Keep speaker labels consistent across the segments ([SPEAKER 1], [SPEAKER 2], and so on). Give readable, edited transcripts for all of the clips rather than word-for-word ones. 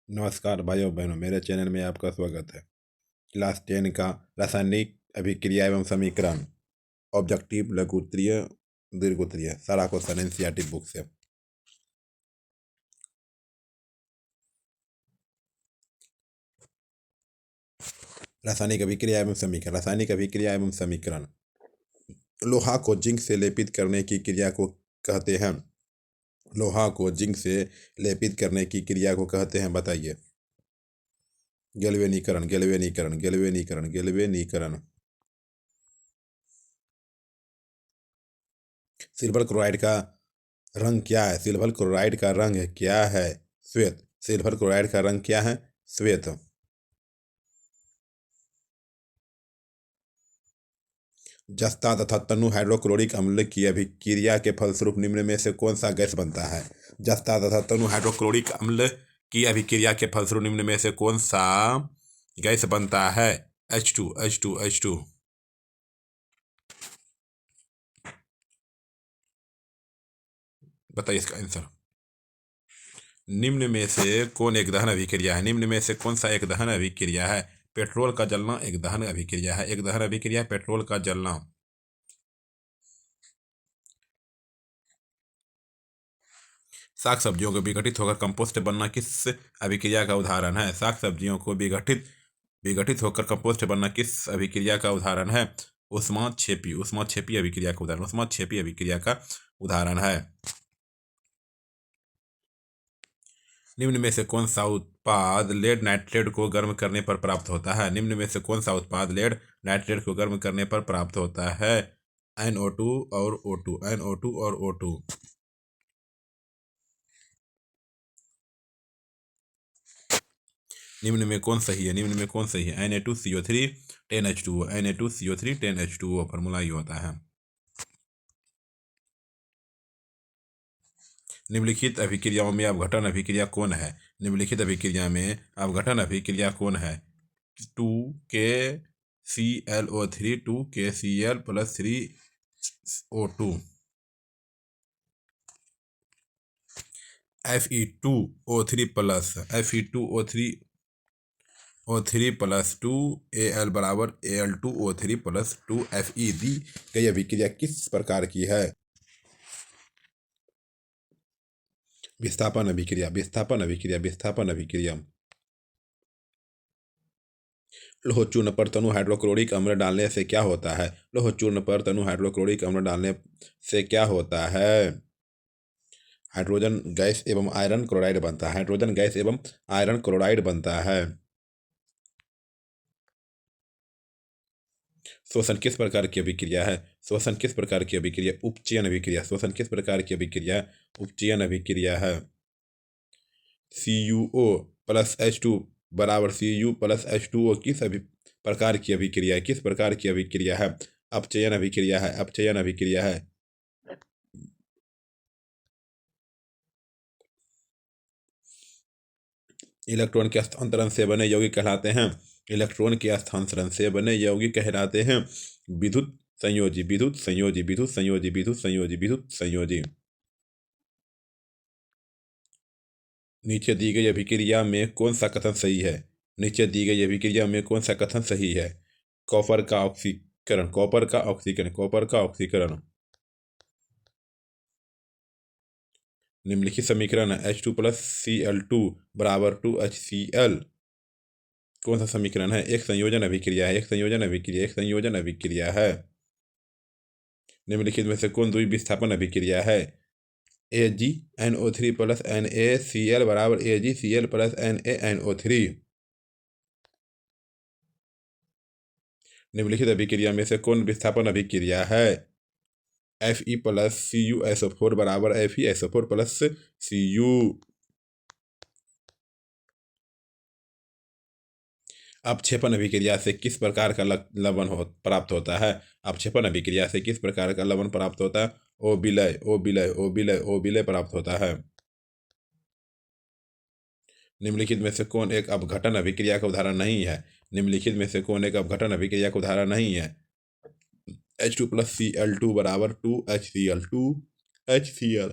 [SPEAKER 1] नमस्कार भाइयों बहनों, मेरे चैनल में आपका स्वागत है। क्लास 10 का रासायनिक अभिक्रिया एवं समीकरण, ऑब्जेक्टिव, लघु उत्तरीय, दीर्घ उत्तरीय, सारा क्वेश्चन एनसीईआरटी बुक से। रासायनिक अभिक्रिया एवं समीकरण। लोहा को जिंक से लेपित करने की क्रिया को कहते हैं। लोहा को जिंक से लेपित करने की क्रिया को कहते हैं, बताइए। गैल्वेनीकरण, गैल्वेनीकरण, गैल्वेनीकरण, गैल्वेनीकरण। सिल्वर क्लोराइड का रंग क्या है? सिल्वर क्लोराइड का रंग क्या है? श्वेत। सिल्वर क्लोराइड का रंग क्या है? श्वेत। जस्ता तथा तनु हाइड्रोक्लोरिक अम्ल की अभिक्रिया के फलस्वरूप निम्न में से कौन सा गैस बनता है? जस्ता तथा तनु हाइड्रोक्लोरिक अम्ल की अभिक्रिया के फलस्वरूप निम्न में से कौन सा गैस बनता है? H2, H2, H2। बताइए इसका आंसर। निम्न में से कौन एक दहन अभिक्रिया है? निम्न में से कौन सा एक दहन अभिक्रिया है? पेट्रोल का जलना एक दहन अभिक्रिया है। एक दहन अभिक्रिया है पेट्रोल का जलना। साग सब्जियों को विघटित होकर कंपोस्ट बनना किस अभिक्रिया का उदाहरण है? साग सब्जियों को विघटित विघटित होकर कंपोस्ट बनना किस अभिक्रिया का उदाहरण है? ऊष्माक्षेपी, ऊष्माक्षेपी अभिक्रिया का उदाहरण, ऊष्माक्षेपी अभिक्रिया का उदाहरण है। निम्न में से कौन सा उत्पाद लेड नाइट्रेट को गर्म करने पर प्राप्त होता है? निम्न में से कौन सा उत्पाद लेड नाइट्रेट को गर्म करने पर प्राप्त होता है? NO2 और O2, NO2 और O2। निम्न में कौन सही है? निम्न में कौन सही है? Na2CO3 10H2O, Na2CO3 10H2O formula ये होता है। निम्नलिखित अभिक्रियाओं में अपघटन अभिक्रिया कौन है? निम्नलिखित अभिक्रिया में अपघटन अभिक्रिया कौन है? 2KClO3 2KCl + 3O2। Fe2O3 plus Fe2O3 O3 + 2Al = Al2O3 + 2Fe दी गई अभिक्रिया किस प्रकार की है? विस्थापन अभिक्रिया, विस्थापन अभिक्रिया, विस्थापन अभिक्रिया। लोह चूर्ण पर तनु हाइड्रोक्लोरिक अम्ल डालने से क्या होता है? लोह चूर्ण पर तनु हाइड्रोक्लोरिक अम्ल डालने से क्या होता है? हाइड्रोजन गैस एवं आयरन क्लोराइड बनता है। हाइड्रोजन गैस एवं आयरन क्लोराइड बनता है। श्वसन किस प्रकार की अभिक्रिया है? श्वसन किस प्रकार की अभिक्रिया? उपचयन अभिक्रिया। श्वसन किस प्रकार की अभिक्रिया? उपचयन अभिक्रिया है। CuO + H2 = Cu + H2O किस प्रकार की अभिक्रिया है? किस प्रकार की अभिक्रिया है? अपचयन अभिक्रिया है। अपचयन अभिक्रिया है। इलेक्ट्रॉन के स्थानांतरण से बने यौगिक कहलाते हैं। इलेक्ट्रॉन के स्थानांतरण से बने यौगिक कहलाते हैं विद्युत संयोजी, विद्युत संयोजी, विद्युत संयोजी, विद्युत संयोजी, विद्युत संयोजी। नीचे दी गई अभिक्रिया में कौन सा कथन सही है? नीचे दी गई अभिक्रिया में कौन सा कथन सही है? कॉपर का ऑक्सीकरण, कॉपर का ऑक्सीकरण, कॉपर का ऑक्सीकरण। निम्नलिखित समीकरण है H2 + Cl2 = 2HCl। कौन सा समीकरण है? एक संयोजन अभिक्रिया है। एक संयोजन अभिक्रिया, एक संयोजन अभिक्रिया है। निम्नलिखित में से कौन द्विविस्थापन अभिक्रिया है? AgNO3 + NaCl = AgCl + NaNO3। निम्नलिखित अभिक्रिया में से कौन विस्थापन अभिक्रिया है? Fe + CuSO4 = FeSO4 + Cu। अपक्षेपण अभिक्रिया से किस प्रकार का लवण प्राप्त होता है? अपक्षेपण अभिक्रिया से किस प्रकार का लवण प्राप्त होता है? ओ विलय, ओ विलय, ओ विलय, ओ विलय प्राप्त होता है। निम्नलिखित में से कौन एक अपघटन अभिक्रिया का उदाहरण नहीं है? निम्नलिखित में से कौन एक अपघटन अभिक्रिया का उदाहरण नहीं है? H2 + Cl2 = 2HCl, 2HCl।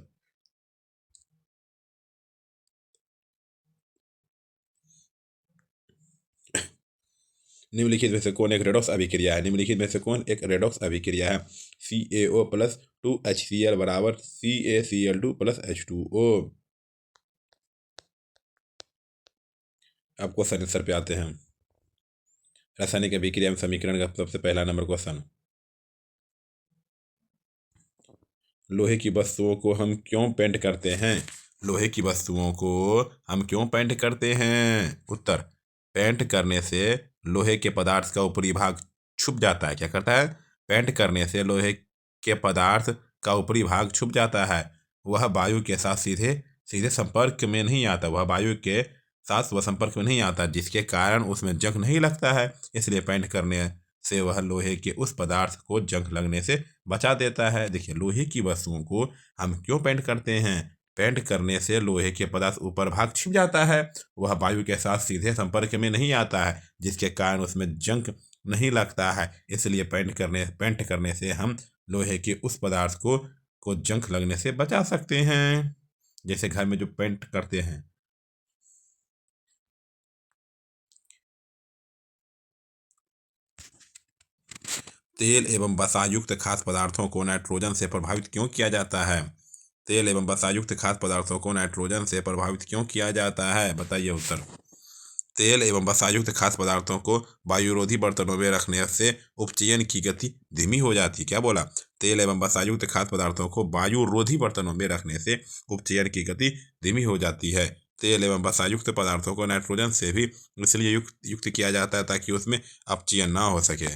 [SPEAKER 1] निम्नलिखित में से कौन एक रेडॉक्स अभिक्रिया है? निम्नलिखित में से कौन एक रेडॉक्स अभिक्रिया है? CaO प्लस 2HCl बराबर CaCl2 प्लस H2O। अब क्वेश्चन आंसर पे आते हैं। रासायनिक अभिक्रिया में समीकरण का सबसे पहला नंबर क्वेश्चन, लोहे की वस्तुओं को हम क्यों पेंट करते हैं? लोहे की वस्तुओं को हम क्यों पेंट करते हैं? उत्तर, पेंट करने से लोहे के पदार्थ का ऊपरी भाग छुप जाता है। क्या करता है? पेंट करने से लोहे के पदार्थ का ऊपरी भाग छुप जाता है। वह वायु के साथ सीधे सीधे संपर्क में नहीं आता। वह वायु के साथ वह संपर्क में नहीं आता, जिसके कारण उसमें जंग नहीं लगता है। इसलिए पेंट करने से वह लोहे के उस पदार्थ को जंग लगने से बचा देता है। देखिए, लोहे की वस्तुओं को हम क्यों पेंट करते हैं? पेंट करने से लोहे के पदार्थ ऊपर भाग छिप जाता है। वह वायु के साथ सीधे संपर्क में नहीं आता है, जिसके कारण उसमें जंग नहीं लगता है। इसलिए पेंट करने से हम लोहे के उस पदार्थ को जंग लगने से बचा सकते हैं। जैसे घर में जो पेंट करते हैं। तेल एवं वसायुक्त खाद्य पदार्थों को नाइट्रोजन से प्रभावित क्यों किया जाता है? तेल एवं वसायुक्त खाद्य पदार्थों को नाइट्रोजन से प्रभावित क्यों किया जाता है? बताइए उत्तर। तेल एवं वसायुक्त खाद्य पदार्थों को वायुरोधी बर्तनों में रखने से उपचयन की गति धीमी हो जाती है। क्या बोला? तेल एवं वसायुक्त खाद्य पदार्थों को वायुरोधी बर्तनों में रखने से उपचयन की गति धीमी हो जाती है। तेल एवं वसायुक्त पदार्थों को नाइट्रोजन से भी इसलिए युक्त किया जाता है ताकि उसमें अपचयन ना हो सके।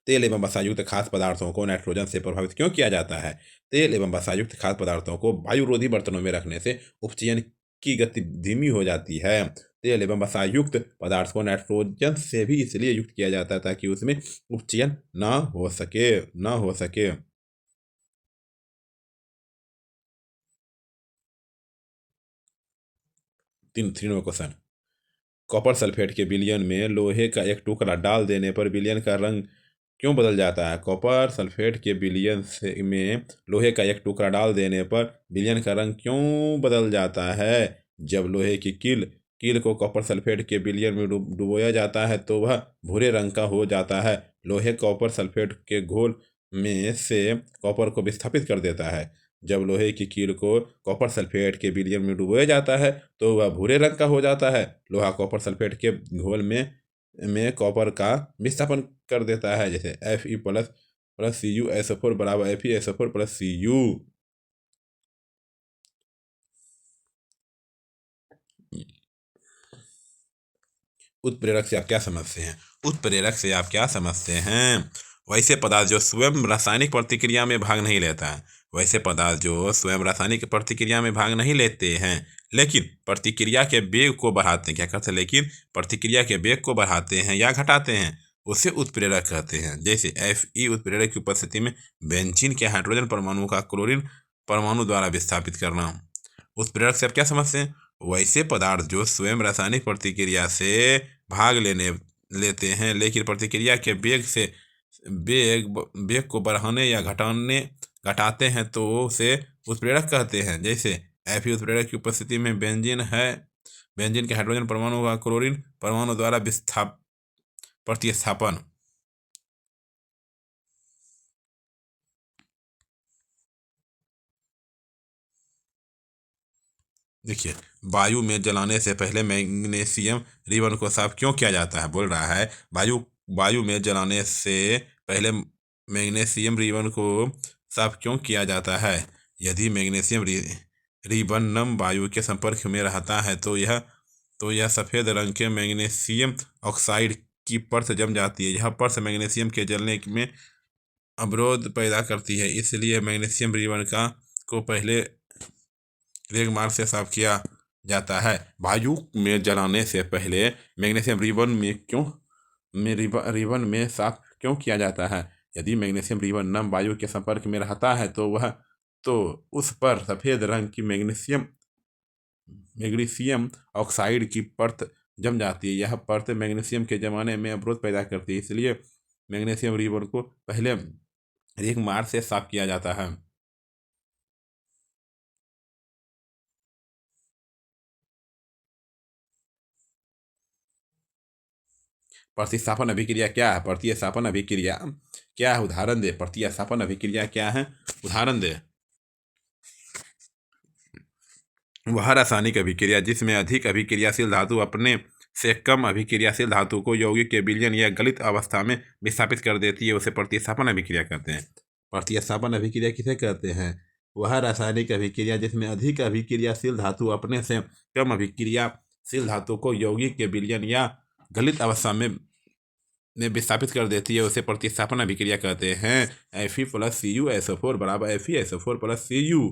[SPEAKER 1] तेल एवं वसायुक्त खाद्य पदार्थों को नाइट्रोजन से प्रभावित क्यों किया जाता है? तेल एवं वसायुक्त खाद्य पदार्थों को वायुरोधी बर्तनों में रखने से उपचयन की गति धीमी हो जाती है। तेल एवं वसायुक्त पदार्थ को नाइट्रोजन से भी इसलिए युक्त किया जाता है ताकि उसमें उपचयन ना हो सके। 3 नंबर क्वेश्चन, कॉपर सल्फेट के विलयन में लोहे का एक टुकड़ा डाल देने पर विलयन का रंग क्यों बदल जाता है? कॉपर सल्फेट के विलयन में लोहे का एक टुकड़ा डाल देने पर विलयन का रंग क्यों बदल जाता है? जब लोहे की कील को कॉपर सल्फेट के विलयन में डुबोया जाता है तो वह भूरे रंग का हो जाता है। लोहे कॉपर सल्फेट के घोल में से कॉपर को विस्थापित कर देता है। जब लोहे की कील को कॉपर सल्फेट के विलयन में डुबोया जाता है तो वह भूरे रंग का हो जाता है। लोहा कॉपर सल्फेट के घोल में कॉपर का विस्थापन कर देता है। जैसे Fe प्लस प्लस CuSO4 बराबर FeSO4 प्लस Cu। उत्प्रेरक से आप क्या समझते हैं? उत्प्रेरक से आप क्या समझते हैं? वैसे पदार्थ जो स्वयं रासायनिक प्रतिक्रिया में भाग नहीं लेता है। वैसे पदार्थ जो स्वयं रासायनिक प्रतिक्रिया में भाग नहीं लेते हैं, लेकिन प्रतिक्रिया के वेग को बढ़ाते हैं। क्या करते हैं? लेकिन प्रतिक्रिया के वेग को बढ़ाते हैं या घटाते हैं, उसे उत्प्रेरक कहते हैं। जैसे Fe उत्प्रेरक की उपस्थिति में बेंजीन के हाइड्रोजन परमाणु का क्लोरीन परमाणु द्वारा विस्थापित करना। उत्प्रेरक से आप क्या समझते हैं? वैसे पदार्थ जो स्वयं रासायनिक प्रतिक्रिया से भाग लेते हैं, लेकिन प्रतिक्रिया के वेग को बढ़ाने या घटाते हैं तो उसे उत्प्रेरक कहते हैं। जैसे Fe उत्प्रेरक की उपस्थिति में बेंजीन के हाइड्रोजन परमाणु का क्लोरीन परमाणु द्वारा प्रतिस्थापन। देखिए, वायु में जलाने से पहले मैग्नीशियम रिबन को साफ क्यों किया जाता है? बोल रहा है वायु में जलाने से पहले मैग्नीशियम रिबन को साफ क्यों किया जाता है? यदि मैग्नीशियम रिबन नम वायु के संपर्क में रहता है तो यह सफ़ेद रंग के मैग्नीशियम ऑक्साइड की परत जम जाती है। यह परत मैग्नीशियम के जलने में अवरोध पैदा करती है। इसलिए मैग्नीशियम रिबन को पहले रेगमार्क से साफ किया जाता है। वायु में जलाने से पहले मैग्नीशियम रिबन में साफ क्यों किया जाता है? यदि मैग्नीशियम रिबन नम वायु के संपर्क में रहता है तो उस पर सफ़ेद रंग की मैग्नीशियम ऑक्साइड की परत जम जाती है। यह परत मैग्नीशियम के जमाने में अवरोध पैदा करती है। इसलिए मैग्नीशियम रिबन को पहले रेगमार्क से साफ किया जाता है। प्रतिस्थापन अभिक्रिया क्या है? प्रतिस्थापन अभिक्रिया क्या है? उदाहरण दे। प्रतिस्थापन अभिक्रिया क्या है? उदाहरण दे। वह रासायनिक अभिक्रिया जिसमें अधिक अभिक्रियाशील धातु अपने से कम अभिक्रियाशील धातु को यौगिक के विलयन या गलित अवस्था में विस्थापित कर देती है, उसे प्रतिस्थापन अभिक्रिया कहते हैं। प्रतिस्थापन अभिक्रिया किसे कहते हैं? वह रासायनिक अभिक्रिया जिसमें अधिक अभिक्रियाशील धातु अपने से कम अभिक्रियाशील धातु को यौगिक के विलयन या गलित अवस्था में विस्थापित कर देती है, उसे प्रतिस्थापन अभिक्रिया कहते हैं। Fe + Cu बराबर Fe + Cu।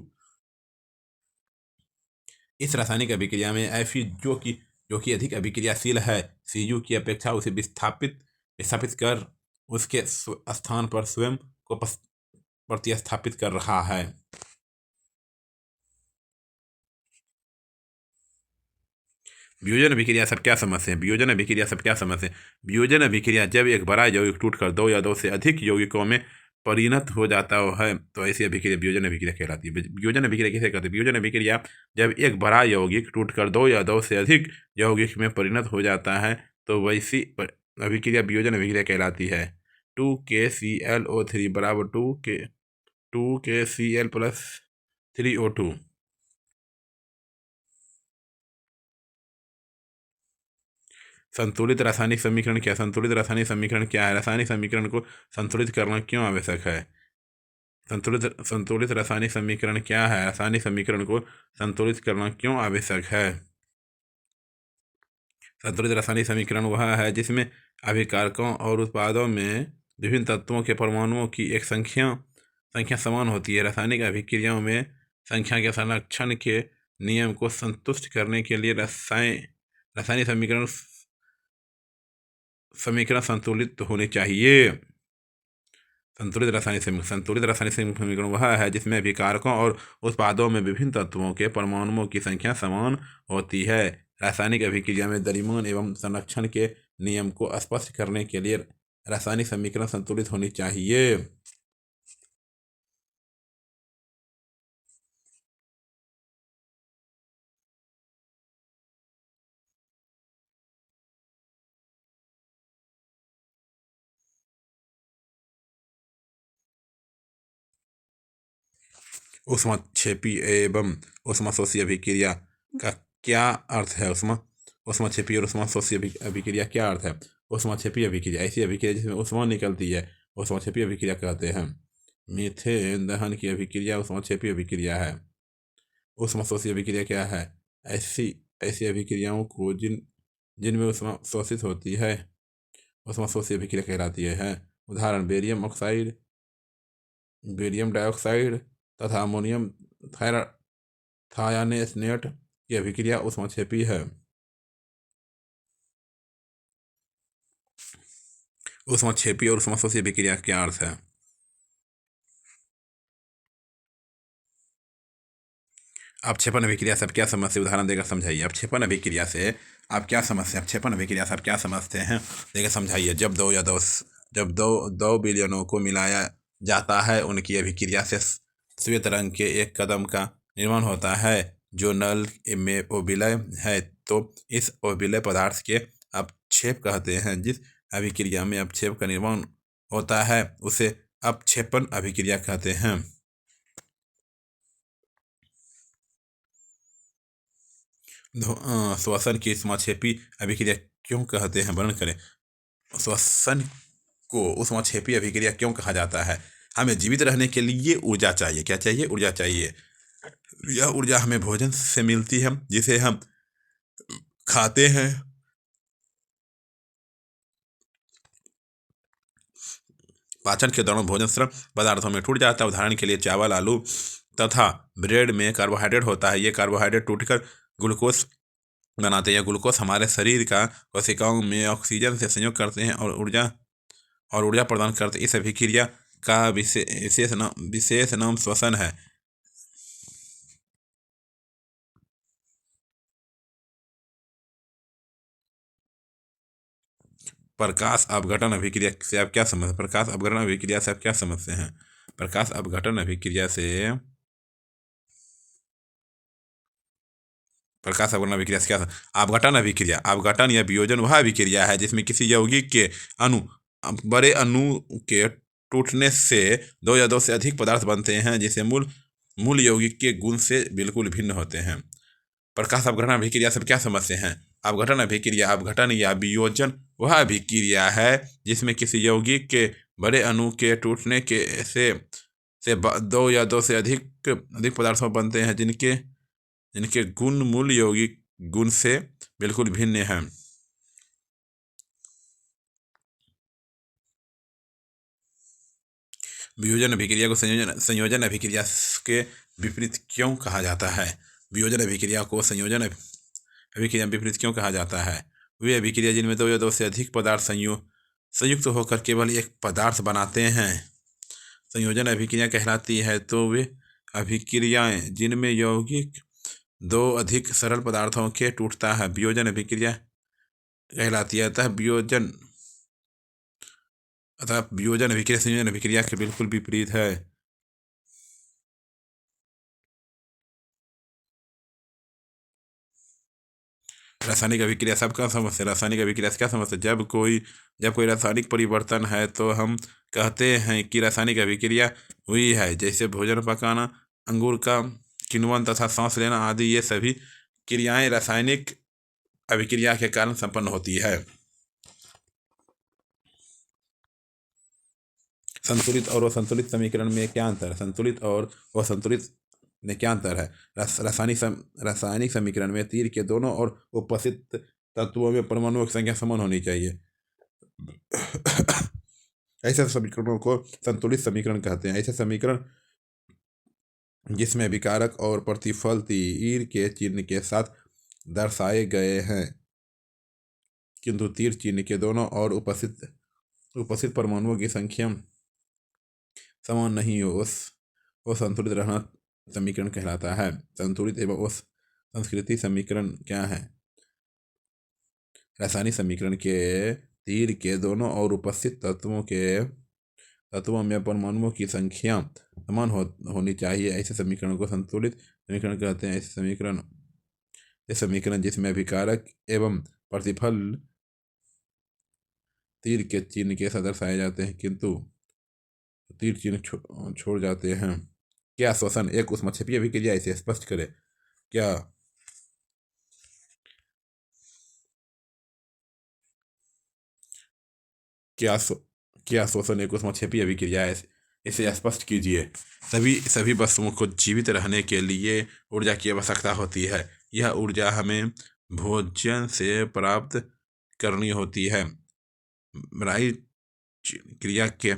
[SPEAKER 1] इस रासायनिक अभिक्रिया में Fe जो कि अधिक अभिक्रियाशील है Cu की अपेक्षा, उसे विस्थापित कर उसके स्थान पर स्वयं को प्रतिस्थापित कर रहा है। वियोजन अभिक्रिया सब क्या समझते हैं? वियोजन अभिक्रिया सब क्या समझते हैं? वियोजन अभिक्रिया जब एक बड़ा यौगिक टूटकर दो या दो से अधिक यौगिकों में परिणत हो जाता है तो ऐसी अभिक्रिया वियोजन अभिक्रिया कहलाती है। वियोजन अभिक्रिया किसे कहते हैं? वियोजन अभिक्रिया जब एक बड़ा यौगिक टूटकर दो या दो से अधिक यौगिक में परिणत हो जाता है तो वैसी अभिक्रिया वियोजन अभिक्रिया कहलाती है। 2KClO3 बराबर 2KCl + 3O2। संतुलित रासायनिक समीकरण क्या? संतुलित रासायनिक समीकरण क्या है? रासायनिक समीकरण को संतुलित करना क्यों आवश्यक है? संतुलित रासायनिक समीकरण क्या है? रासायनिक समीकरण को संतुलित करना क्यों आवश्यक है? संतुलित रासायनिक समीकरण वह है जिसमें अभिकारकों और उत्पादों में विभिन्न तत्वों के परमाणुओं की एक संख्या समान होती है। रासायनिक अभिक्रियाओं में संख्या के संरक्षण के नियम को संतुष्ट करने के लिए रासायनिक समीकरण संतुलित होने चाहिए। संतुलित रासायनिक समीकरण वह है जिसमें अभिकारकों और उत्पादों में विभिन्न तत्वों के परमाणुओं की संख्या समान होती है। रासायनिक अभिक्रिया में द्रव्यमान एवं संरक्षण के नियम को स्पष्ट करने के लिए रासायनिक समीकरण संतुलित होनी चाहिए। ऊष्माक्षेपी एवं ऊष्माशोषी अभिक्रिया का क्या अर्थ है? ऊष्माक्षेपी और ऊष्माशोषी अभिक्रिया क्या अर्थ है? ऊष्माक्षेपी अभिक्रिया ऐसी अभिक्रिया जिसमें ऊष्मा निकलती है, ऊष्माक्षेपी अभिक्रिया कहते हैं। मीथेन दहन की अभिक्रिया ऊष्माक्षेपी अभिक्रिया है। ऊष्माशोषी अभिक्रिया क्या है? ऐसी अभिक्रियाओं को जिनमें ऊष्मा शोषित होती है ऊष्माशोषी अभिक्रिया कहलाती है। उदाहरण बेरियम ऑक्साइड, बेरियम डाइऑक्साइड तथा अमोनियम थायोनेट की अभिक्रिया ऊष्माक्षेपी है। ऊष्माक्षेपी और ऊष्माशोषी अभिक्रिया का क्या अर्थ है? अपक्षेपण अभिक्रिया से आप क्या समझते हैं? उदाहरण देकर समझाइए। अपक्षेपण अभिक्रिया से आप क्या समझते हैं? अपक्षेपण अभिक्रिया से आप क्या समझते हैं? देकर समझाइए। जब दो विलयनों को मिलाया जाता है उनकी अभिक्रिया से श्वेत रंग के एक कदम का निर्माण होता है जो नल में अविलय है, तो इस अविलय पदार्थ के अपक्षेप कहते हैं। जिस अभिक्रिया में अपक्षेप का निर्माण होता है उसे अपक्षेपण अभिक्रिया कहते हैं। श्वसन की ऊष्माक्षेपी अभिक्रिया क्यों कहते हैं? वर्णन करें। श्वसन को ऊष्माक्षेपी अभिक्रिया क्यों कहा जाता है? हमें जीवित रहने के लिए ऊर्जा चाहिए। क्या चाहिए? ऊर्जा चाहिए। यह ऊर्जा हमें भोजन से मिलती है जिसे हम खाते हैं। पाचन के दौरान भोजन श्रम पदार्थों में टूट जाता है। उदाहरण के लिए चावल, आलू तथा ब्रेड में कार्बोहाइड्रेट होता है। ये कार्बोहाइड्रेट टूटकर ग्लूकोज बनाते हैं। ग्लूकोज हमारे शरीर का कोशिकाओं में ऑक्सीजन से संयोग करते हैं और ऊर्जा प्रदान करते हैं। इस अभिक्रिया का विशेष नाम श्वसन है। प्रकाश अपघटन अभिक्रिया से आप क्या समझते हैं? प्रकाश अपघटन अभिक्रिया से आप क्या समझते हैं? प्रकाश अपघटन अभिक्रिया से प्रकाश अपघटन अभिक्रिया से क्या अपघटन अभिक्रिया, अपघटन या वियोजन वह अभिक्रिया है जिसमें किसी यौगिक के अणु बड़े अणु के टूटने से दो या दो से अधिक पदार्थ बनते हैं जिसे मूल यौगिक के गुण से बिल्कुल भिन्न होते हैं। प्रकाश अपघटन अभिक्रिया से क्या समझते हैं? अपघटन अभिक्रिया, अपघटन या वियोजन वह अभिक्रिया है जिसमें किसी यौगिक के बड़े अणु के टूटने के से दो या दो से अधिक पदार्थों बनते हैं जिनके गुण मूल यौगिक गुण से बिल्कुल भिन्न हैं। वियोजन अभिक्रिया को संयोजन अभिक्रिया के विपरीत क्यों कहा जाता है? वियोजन अभिक्रिया को संयोजन अभिक्रिया विपरीत क्यों कहा जाता है? वे अभिक्रिया जिनमें दो या दो से अधिक पदार्थ संयुक्त होकर केवल एक पदार्थ बनाते हैं संयोजन अभिक्रिया कहलाती है। तो वे अभिक्रियाएं जिनमें यौगिक दो अधिक सरल पदार्थों के टूटता है वियोजन अभिक्रिया कहलाती है। अतः वियोजन अभिक्रिया संयोजन अभिक्रिया के बिल्कुल विपरीत है। रासायनिक अभिक्रिया सबका समझते हैं। रासायनिक अभिक्रिया से क्या समझते हैं? जब कोई रासायनिक परिवर्तन है तो हम कहते हैं कि रासायनिक अभिक्रिया हुई है। जैसे भोजन पकाना, अंगूर का किण्वन तथा सांस लेना आदि, ये सभी क्रियाएं रासायनिक अभिक्रिया के कारण संपन्न होती है। संतुलित और असंतुलित समीकरण में क्या अंतर है? संतुलित और असंतुलित में क्या अंतर है? रासायनिक समीकरण में तीर के दोनों और उपस्थित तत्वों में परमाणुओं की संख्या समान होनी चाहिए। ऐसे समीकरणों को संतुलित समीकरण कहते हैं। ऐसे समीकरण जिसमें विकारक और प्रतिफल तीर के चिन्ह के साथ दर्शाए गए हैं किंतु तीर चिन्ह के दोनों और उपस्थित परमाणुओं की संख्या समान नहीं हो, वो संतुलित रहना समीकरण कहलाता है। संतुलित एवं उस संस्कृति समीकरण क्या है? रासायनिक समीकरण के तीर के दोनों और उपस्थित तत्वों में परमाणुओं की संख्या समान होनी चाहिए। ऐसे समीकरण को संतुलित समीकरण कहते हैं। ऐसे समीकरण जिसमें विकारक एवं प्रतिफल तीर के चिन्ह के साथ दर्शाए जाते हैं किंतु तीर चिन्ह छोड़ जाते हैं। क्या श्वसन एक ऊष्मक्षेपी अभिक्रिया? इसे स्पष्ट करें। क्या श्वसन एक ऊष्मक्षेपी अभिक्रिया है? इसे स्पष्ट कीजिए। सभी वस्तुओं को जीवित रहने के लिए ऊर्जा की आवश्यकता होती है। यह ऊर्जा हमें भोजन से प्राप्त करनी होती है। राई क्रिया के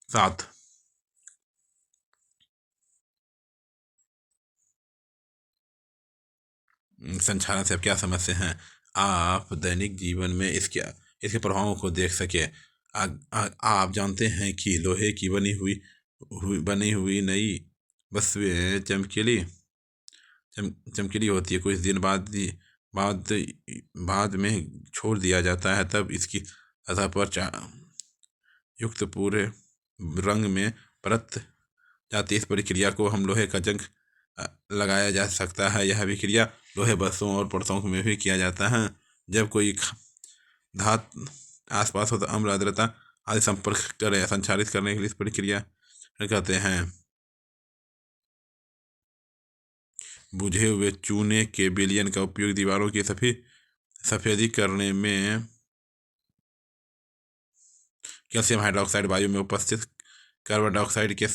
[SPEAKER 1] साथ संचालन से आप क्या समझते हैं? आप दैनिक जीवन में इसके प्रभावों को देख सके। आप जानते हैं कि लोहे की बनी हुई नई वस्तुएं चमकीली होती है। कुछ दिन बाद में छोड़ दिया जाता है, तब इसकी सतह पर युक्त पूरे रंग में परत जाती है। इस प्रक्रिया को हम लोहे का जंग लगाया जा सकता है। यह विक्रिया लोहे वस्तुओं और परतों में भी किया जाता है। जब कोई धातु आसपास हो तो अम्ल, आर्द्रता आदि संचारित करने के लिए इस प्रक्रिया कहते हैं। बुझे हुए चूने के विलयन का उपयोग दीवारों की सफेदी करने में कैल्शियम हाइड्रोक्साइड वायु में उपस्थित कार्बन डाइऑक्साइड के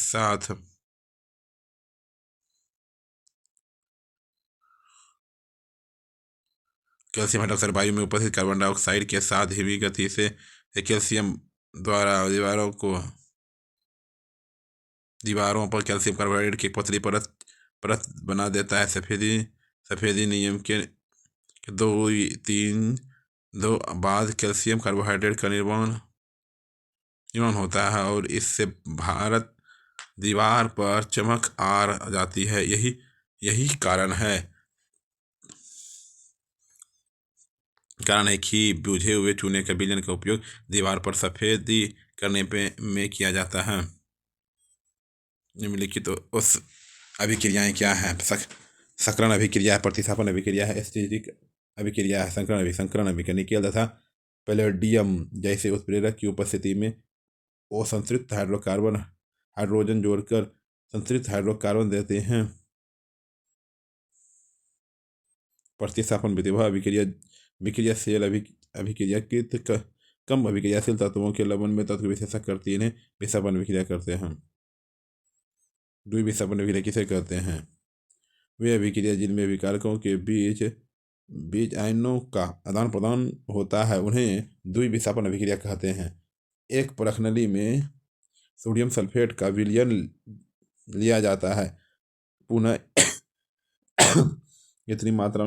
[SPEAKER 1] साथ धीमी गति से कैल्शियम द्वारा दीवारों पर कैल्शियम कार्बोहाइड्रेट की पतली परत बना देता है। सफेदी नियम के दो बाद कैल्शियम कार्बोहाइड्रेट का निर्माण होता है और इससे दीवार पर चमक आ जाती है। यही कारण है कि बुझे हुए चूने के विलयन का उपयोग दीवार पर सफेदी करने में किया जाता है। निम्नलिखित उस अभिक्रियाएं क्या हैं? सकरण अभिक्रिया है, प्रतिस्थापन अभिक्रिया है, एस्टेरिक अभिक्रिया है, संकरण अभिक्रिया। निकेल तथा पैलेडियम जैसे उत्प्रेरक की उपस्थिति में वो संतृप्त हाइड्रोजन जोड़कर संतृप्त हाइड्रोकार्बन देते हैं। प्रतिस्थापन विधि वह अभिक्रिया विक्रियाशील अभिक्रियाकृत कम अभिक्रियाशील तत्वों के लवण में तत्व विशेषक करती इन्हें विस्थापन अभिक्रिया करते हैं। द्विविस्थापन अभिक्रिया किसे कहते हैं? वे अभिक्रिया जिनमें विकारकों के बीच बीज आयनों का आदान प्रदान होता है उन्हें द्विविस्थापन अभिक्रिया कहते हैं। एक परखनली में सोडियम सल्फेट का विलयन लिया जाता है, पुनः इतनी मात्रा